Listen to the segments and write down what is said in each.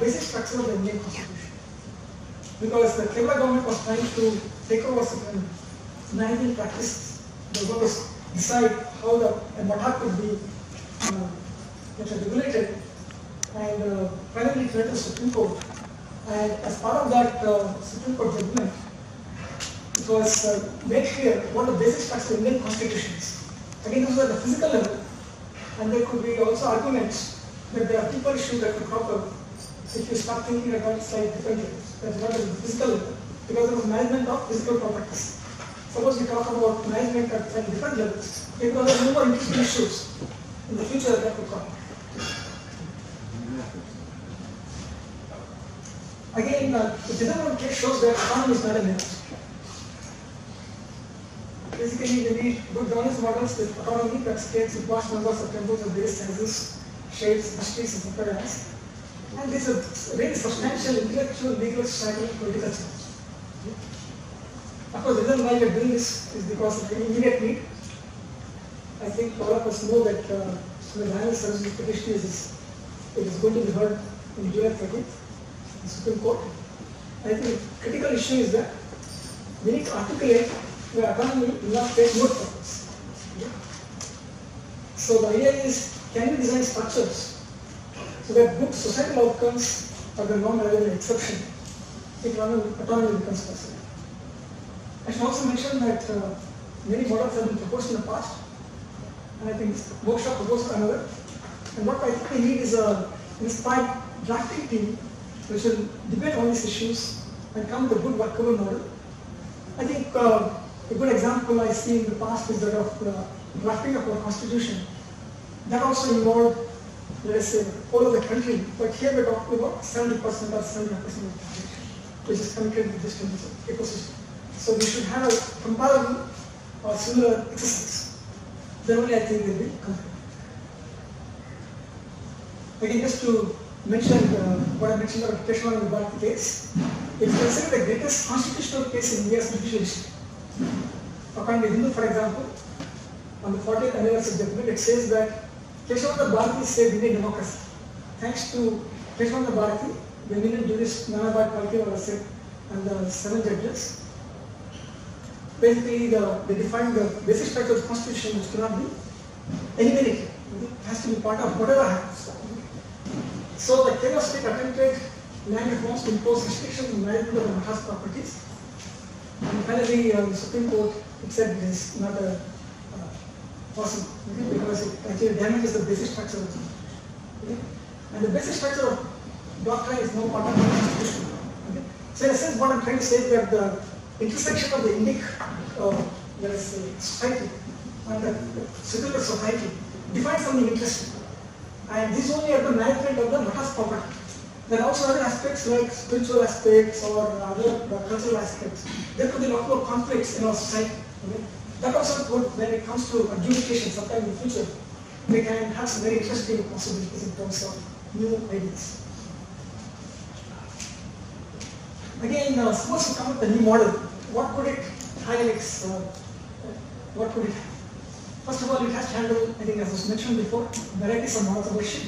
basic structure of the Indian Constitution. Because the Kerala government was trying to take over certain management practices. They were going to decide how a matter could be regulated, and finally it went to the Supreme Court. And as part of that Supreme Court judgment, it was made clear what the basic structure of the Indian Constitution is. Again, this was at the physical level, and there could be also arguments that there are people issues that could crop up if you start thinking about slightly differently. That's not at the physical level, because of the management of physical properties. Suppose we talk about management at different levels, because there are no more interesting issues in the future that could come. Again, the Devasthana case shows that autonomy is not a myth. Basically, we need good governance models with autonomy that scales with vast numbers of temples of various sizes, shapes, histories, and paradigms. And this is a very substantial intellectual, legal, societal, and political change. Of course, the reason why we are doing this is because of the immediate need. I think all of us know that the National Services petition is going to be heard in July 30th, the Supreme Court. I think the critical issue is that we need to articulate the autonomy will not take more purpose. So the idea is, can we design structures so that good societal outcomes are the norm rather than exception if autonomy becomes possible. I should also mention that many models have been proposed in the past, and I think workshop proposed another. And what I think we need is an inspired drafting team which will debate all these issues and come with a good workable model. I think a good example I see in the past is that of drafting of our constitution. That also involved, let us say, all of the country, but here we're talking about 70% or 75% of the population, which is connected with this ecosystem. So we should have a comparable or similar exercise. Then only I think we'll be complete. Again, just to mention what I mentioned about Keshwan and the Bharati case, it's considered the greatest constitutional case in India's judicial history. According to Hindu, for example, on the 40th anniversary judgment, it says that Keshwan and Bharati saved Indian democracy. Thanks to Keshwan and Bharati, the Indian jurist Namma and the 7 judges, basically they defined the basic structure of the constitution which cannot be eliminated. It has to be part of whatever happens. So the Kerala state attempted land reforms to impose restrictions on management of the Maharashtra properties. And finally, the Supreme Court said it is not possible, because it actually damages the basic structure of the constitution. And the basic structure of doctrine is no part of the constitution. So in a sense, what I'm trying to say is that the intersection of the Indic society and the secular society defines something interesting. And this is only at the management of the Maharashtra property. There are also other aspects like spiritual aspects or other cultural aspects. There could be a lot more conflicts in our society. That also could, when it comes to adjudication sometime in the future, we can have some very interesting possibilities in terms of new ideas. Again, suppose we come up with a new model. What could it highlights? What could it have? First of all, it has to handle, I think as was mentioned before, varieties of modes of worship.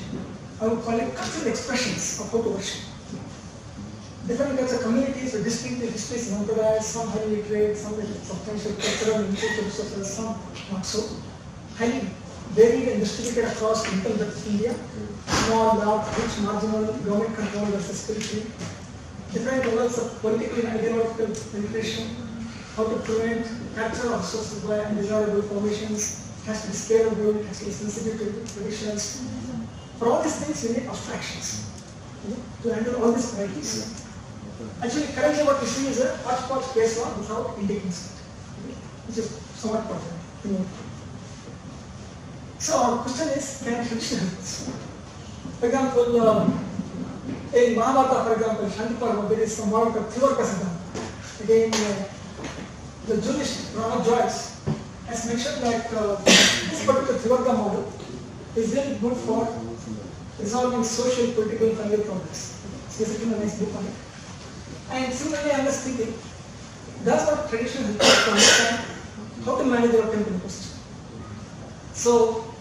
I would call it cultural expressions of how to worship. Different kinds of communities with distinct histories and employers, some highly literate, some with substantial cultural and intellectual resources, some not so. Highly varied and distributed across income depth of India. Small, large, rich, marginal, government control versus spiritual. Different levels of political and ideological penetration. How to prevent capture of resources by undesirable formations. It has to be scalable, it has to be sensitive to traditions. For all these things, we need abstractions to handle all these varieties. Actually, currently what we see is a hodgepodge case law without Indic instinct, which is somewhat important. So our question is, can tradition help us? For example, in Mahabharata, for example, Shantiparva, there is some model of Thivarka Siddhanta. Again, the Jewish Robert Joyce has mentioned that this particular Thivarka model is really good for resolving social, political, and family problems. It's basically a nice book on it. And similarly, I was thinking, does our tradition help us to understand how to manage our temple ecosystem? So,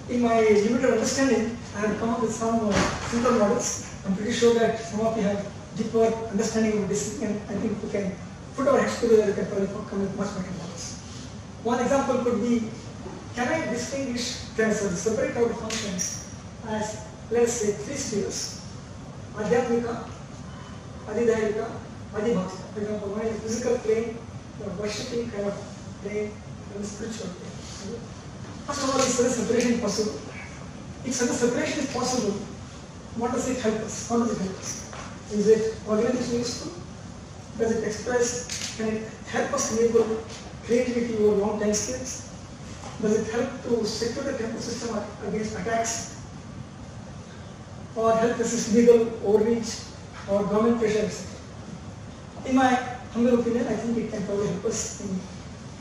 in my limited understanding, I have come up with some simple models. I'm pretty sure that some of you have deeper understanding of this, and I think we can put our heads together, we can probably come with much better models. One example could be, can I separate out functions as, let's say, three spheres: Adhyatmika, Adidayika, Adibhakti. For example, one is the physical plane, the worshipping kind of plane, and the spiritual plane. First of all, is certain separation possible? If certain separation is possible, what does it help us? How does it help us? Is it organizationally useful? Does it express, can it help us enable creativity over long time scales? Does it help to secure the campus system against attacks? Or help resist legal overreach or government pressure, etc.? In my humble opinion, I think it can probably help us in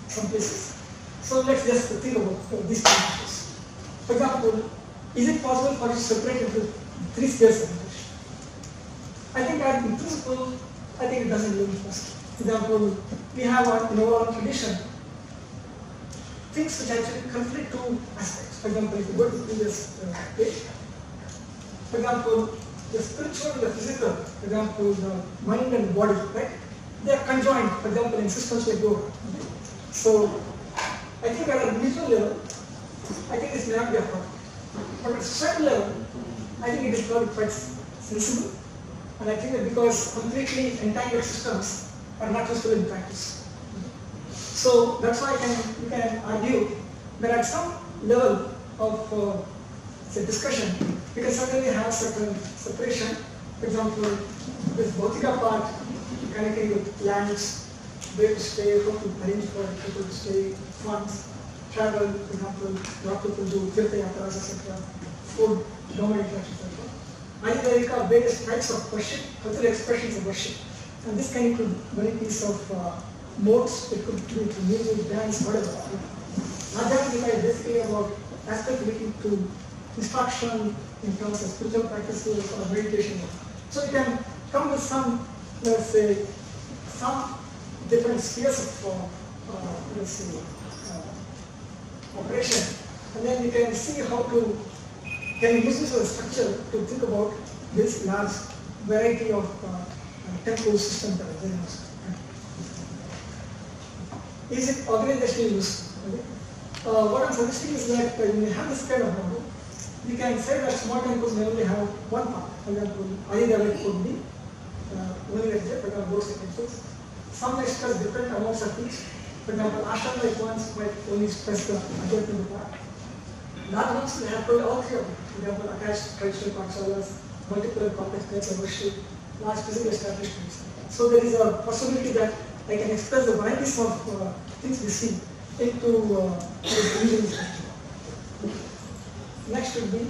some places. So let's just think about these two issues. For example, is it possible for us to separate into three spheres of English? I think that in principle, I think it doesn't really possible. For example, we have in our own tradition things which actually conflict two aspects. For example, if you go to the previous page, for example, the spiritual and the physical, for example, the mind and the body, right? They are conjoined, for example, in systems like yoga. So, I think at a individual level, I think this may not be a problem. But at a certain level, I think it is probably quite sensible. And I think that because completely entangled systems are not useful in practice. So that's why you can argue that at some level of say discussion, we can certainly have certain separation. For example, this Bhautika part connecting with lands, where to stay, how to arrange for people to stay, funds, travel, for example, what people do, tirtha yatras, etc., food, government interaction, etc. Ayurvedic various types of worship, cultural expressions of worship. And this can include varieties of modes, it could be music, dance, whatever. Adhyatmika is basically about aspect relating to instruction in terms of spiritual practices or meditation. So you can come with some, let's say, some different spheres of, let's say, operation, and then you can see how to, can use this as a structure to think about this large variety of temple systems that are there. Is it organizationally useful? What I'm suggesting is that when you have this kind of model, you can say that small temples may only have one part. For example, Adidayika could be only like that, for example, those temples. Some may stress different amounts of each. For example, ashram like ones might only stress the Adhyatmika part. Large ones will have probably all three of them. For example, attached traditional paఠశాlas, multiple complex types of worship, large physical establishments. So there is a possibility that I can express the varieties of things we see into this. Next would be,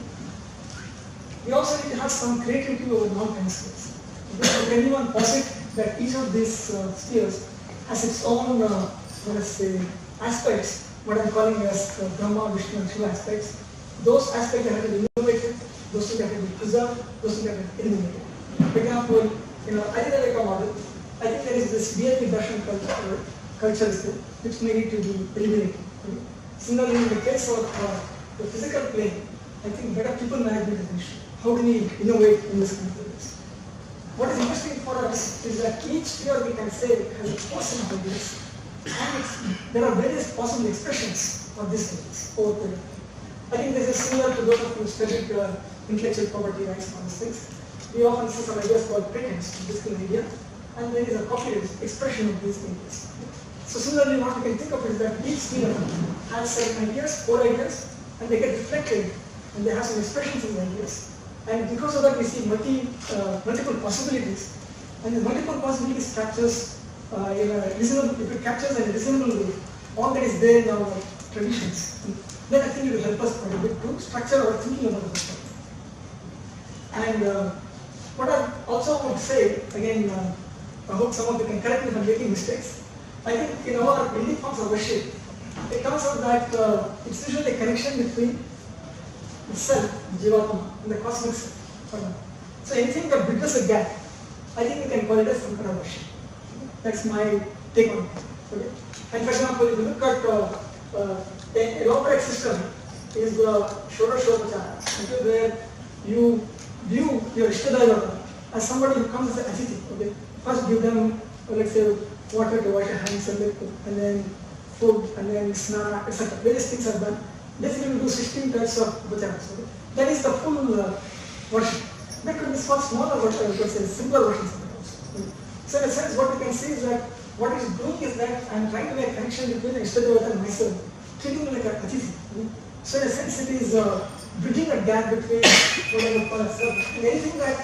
we also need to have some creativity over non-time scales. Can anyone posit that each of these spheres has its own, let us say, aspects, what I'm calling as Brahma, Vishnu, and Shiva aspects. Those aspects that have to be innovated, those things that have to be preserved, those things that have to be eliminated. For example, Adidayika model, I think there is this VIP Darshan culture which may need to be eliminated. Similarly, in the case of the physical plane, I think better people management is an issue. How do we innovate in this kind of place? What is interesting for us is that each sphere we can say has a portion of this, and there are various possible expressions of these things over period. I think this is similar to those of you who studied intellectual property rights and all these things. We often see some ideas called patents, physical idea, and there is a copied expression of these ideas. So similarly, what we can think of is that each sphere has certain ideas, core ideas, and they get reflected, and they have some expressions in the ideas. And because of that, we see multiple possibilities, and the multiple possibilities captures in a reasonable, if it captures in a reasonable way all that is there in our traditions, then I think it will help us quite a bit to structure our thinking about the perspective. And what I also would say, again, I hope some of you can correct me if I'm making mistakes. I think in our Indic forms of worship, it turns out that it's usually a connection between itself, Jivatma, and the cosmic self. So anything that bridges a gap, I think we can call it as Sankara worship. That's my take on it. Okay? And for example, if you look at an elaborate system, is the Shorashopachara, where you view your Ishtadevata as somebody who comes as an Atithi. Okay? First give them, let's say, water to wash your hands, and then food, and then snana, etc. Various things are done. Basically, we do 16 types of upacharas. Okay? That is the full version. There could be smaller versions, let's say simpler versions of it also. Okay? So in a sense, what we can see is that what it is doing is that I am trying to make a connection between the Ishtadevata and myself, treating me like an Atithi. Okay? So in a sense, it is bridging a gap between what I would call as and anything that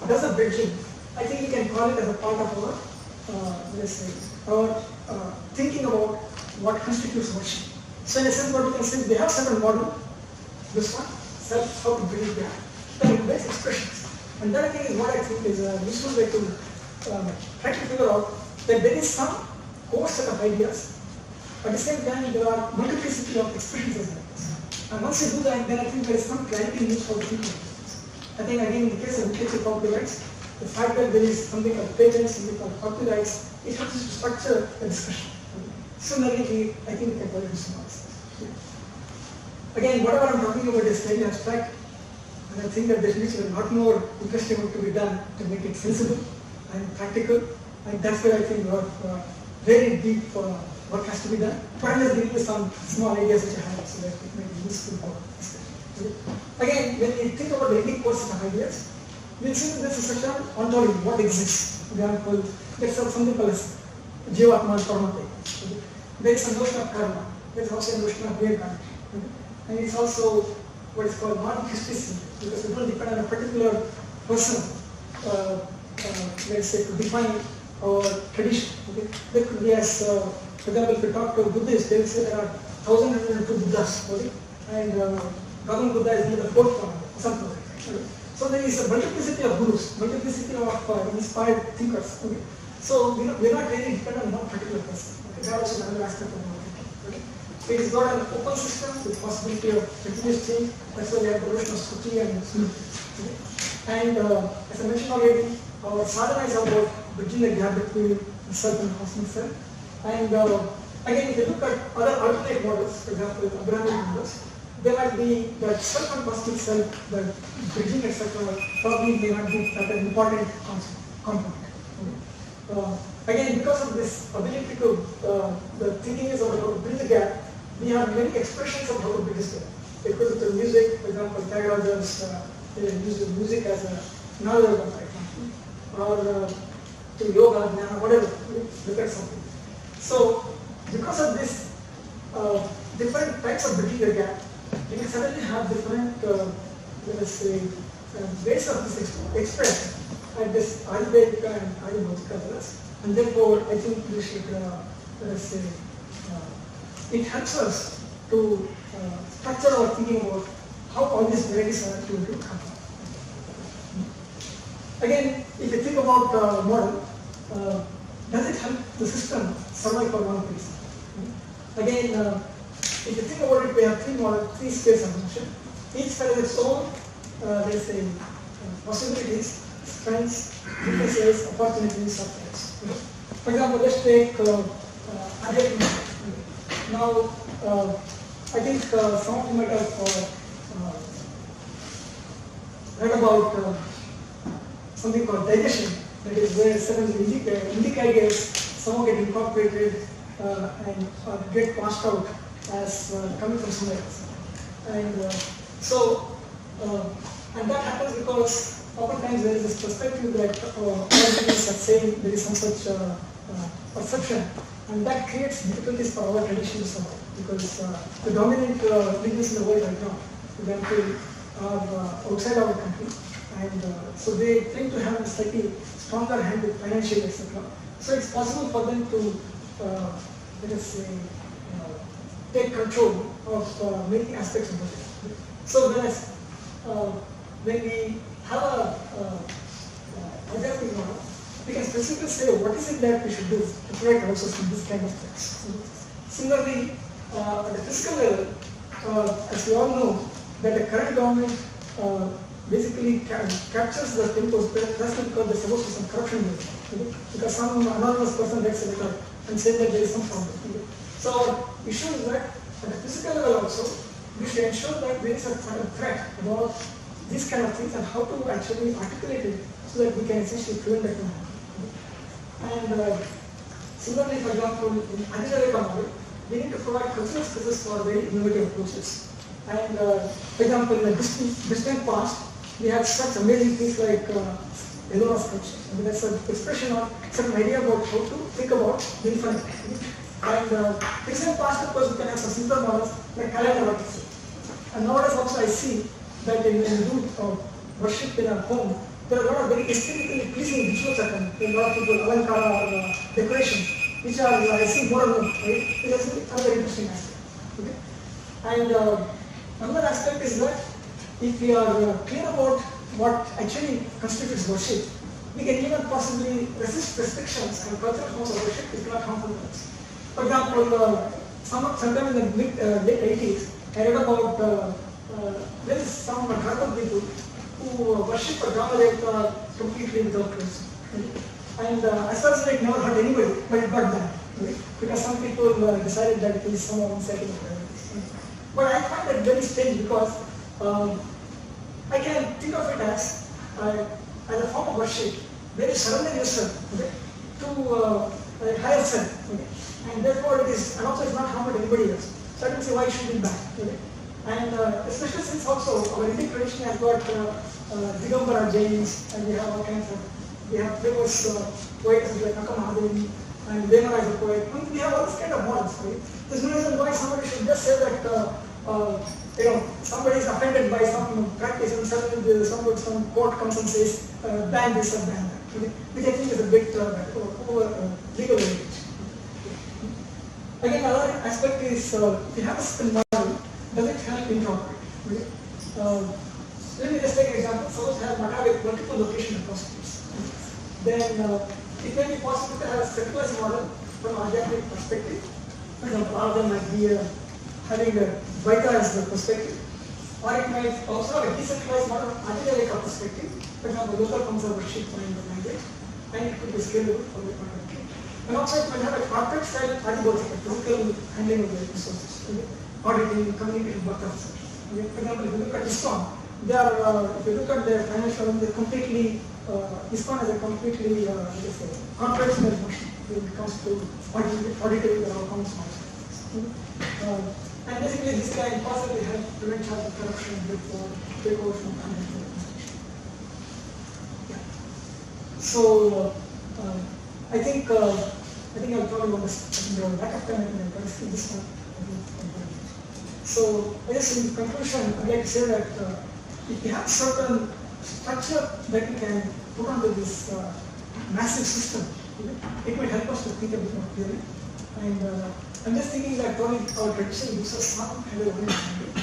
does a bridging. I think we can call it as a part of our, let's say, our thinking about what constitutes worship. So in a sense, what we can say is we have certain model. This one, self, how to bridge gap. Then it makes expressions. And that again is what I think is a useful way to try to figure out that there is some core set of ideas. At the same time, there are multiplicity of expressions as well. And once you do that, then I think there is some clarity used for the people. I think again, in the case of intellectual property rights, the fact that there is something called patents, something called property rights, it helps us to structure a discussion. Similarly, I think we can work with some others. Again, whatever I'm talking about is very abstract, and I think that there needs a lot more interesting work to be done to make it sensible and practical, and that's where I think a lot of very deep work has to be done. But I'm just giving you some small ideas which I have so that it may be useful for discussion. Again, when we think about the Indic course of ideas, we'll see that this is such an ontology, what exists. For example, let's have something called as Jivatma and Karnataka. There is a notion of karma, there is also a notion of reincarnation. And it's also what is called non-historicity, because we don't depend on a particular person, let's say, to define our tradition. Okay? There could be as, for example, if we talk to Buddhists, they will say there are 1,102 Buddhas, okay? And Gautama Buddha is near the fourth one, something like that. Okay? So there is a multiplicity of gurus, multiplicity of inspired thinkers. Okay? So we're not really dependent on one particular person. Okay? That also is another aspect of our thinking. Okay? It is not an open system with possibility of continuous change. That's why we have the notion of Suti and Smriti. Okay? And as I mentioned already, our sadhana is about bridging the gap between the self and the cosmic self. And again, if you look at other alternate models, for example, Abrahamic models, there might be that self and cosmic self, the bridging, etc., probably may not be that an important component. Okay? Again, because of this ability to, the thinking is about how to bridge the gap, we have many expressions of how to bridge this gap. It could be to music, for example, Tyagarajas use music as another one, for example, or to yoga, jnana, whatever, look at something. So, because of this different types of bridging the gap, you can suddenly have different, let us say, ways of this expressed at this Ayurvedic and Ayurvedic levels. And therefore, I think we should, let us say, it helps us to structure our thinking about how all these varieties are actually to come. Again, if you think about the model, does it help the system survive for one reason? Again, if you think about it, we have three spheres of motion. Each sphere has its own, let's say, possibilities, strengths, weaknesses, opportunities, or threats. For example, let's take adjective. Now, I think some of you might have read about something called digestion. That is where certain Indic ideas somehow get incorporated and get passed out as coming from somewhere else. And and that happens because oftentimes there is this perspective that all things are saying there is some such perception, and that creates difficulties for our traditions because the dominant religions in the world right now, for example, are outside our country, and so they tend to have a slightly stronger hand with financial, etc. So it's possible for them to, let us say, take control of many aspects of the life. So whereas when we have a adaptive model, we can specifically say what is it that we should do to provide also from this kind of threats. Similarly, at the fiscal level, as we all know, that the current government basically captures the tempos precisely because there's supposed to be some corruption there. Okay? Because some anonymous person gets a letter and says that there is some problem. Okay? So our issue is that at the physical level also, we should ensure that there is a kind of threat about these kind of things and how to actually articulate it so that we can essentially prevent that from happening. And similarly, for example, in anti-diarrhea model, we need to provide cultural spaces for very innovative approaches. And for example, in the distant past, we had such amazing things like Elora structure. I mean, that's an expression of certain idea about how to think about the infinite. And recent past, of course, we can have some simpler models like calendar orchestra. And nowadays also I see that when we do worship in our home, there are a lot of very aesthetically pleasing rituals that come. There are a lot of people, alankara or decoration, which are I see more and more, right? Which is another interesting aspect. Okay? And another aspect is that if we are clear about what actually constitutes worship, we can even possibly resist restrictions and cultural forms of worship is not harmful to us. For example, sometime in the late 80s, I read about there is some Karnataka people who worship a Devasthana completely without clothes. And as far as I never hurt anybody, but it got banned. Right? Because some people decided that it is somehow unsettling or whatever. But I find that very strange because I can think of it as a form of worship where you surrender yourself to a higher self. Okay? And therefore it is, and also it's not harming anybody else. So I don't see why it should be banned. Okay? And especially since also our Indic tradition has got Digambara Jains, and we have all kinds of, we have famous poets like Namma and Devasthana is a poet. I mean, we have all this kind of models. Right? There's no reason why somebody should just say that somebody is offended by some practice and suddenly some court comes and says ban this or ban that, okay? Which I think is a bit over legal language. Again, another aspect is if you have a system model, does it help interoperate? Okay? Let me just take an example. Suppose you have Mata with multiple location repositories. Then it may be possible to have a centralized model from an adjacent perspective. For example, all of them might be having a Vaita as the perspective, or it might also have a decentralized model from Adhyayika perspective. For example, local forms of worship in the language, and it could be scalable for the point of view. And also it might have a corporate style Adhyayika, local handling of the resources, okay? Auditing, communication, work officers. Okay? For example, if you look at ISKCON, they are, if you look at their financial, they're completely, ISKCON is a completely corporate style function when it comes to auditing their accounts. And basically this can possibly help prevent child corruption before takeover from financial administration. Yeah. So I think I'll probably want to lack of time and I'll skip this one. So I guess in conclusion, I'd like to say that if you have certain structure that you can put onto this massive system, it might help us to think a bit more clearly. And I'm just thinking that probably our tradition gives us some kind of understanding.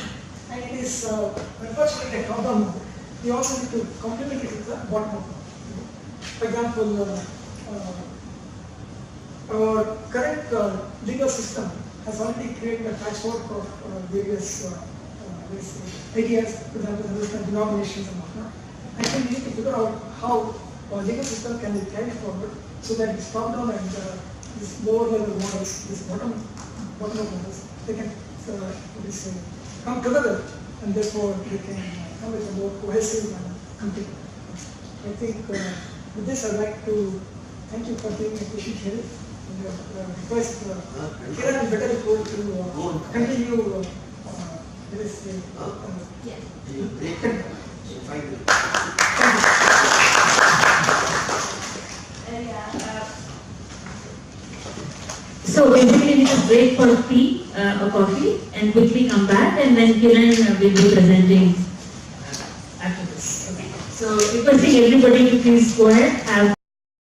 And it is, unfortunately, a top-down model. We also need to complement it with the bottom-up model. For example, our current legal system has already created a patchwork of various ideas, for example, the different denominations and whatnot. I think we need to figure out how our legal system can be carried forward so that this top-down and these lower level models, these bottom up models, they can come together and therefore they can come with a more cohesive and complete. I think with this I'd like to thank you for being a patient hearing and request Kiran and Bettadapur to continue this. Thank you. So basically we just break for tea or coffee and quickly come back, and then Kiran will be presenting after this. Okay. So requesting everybody to please go ahead.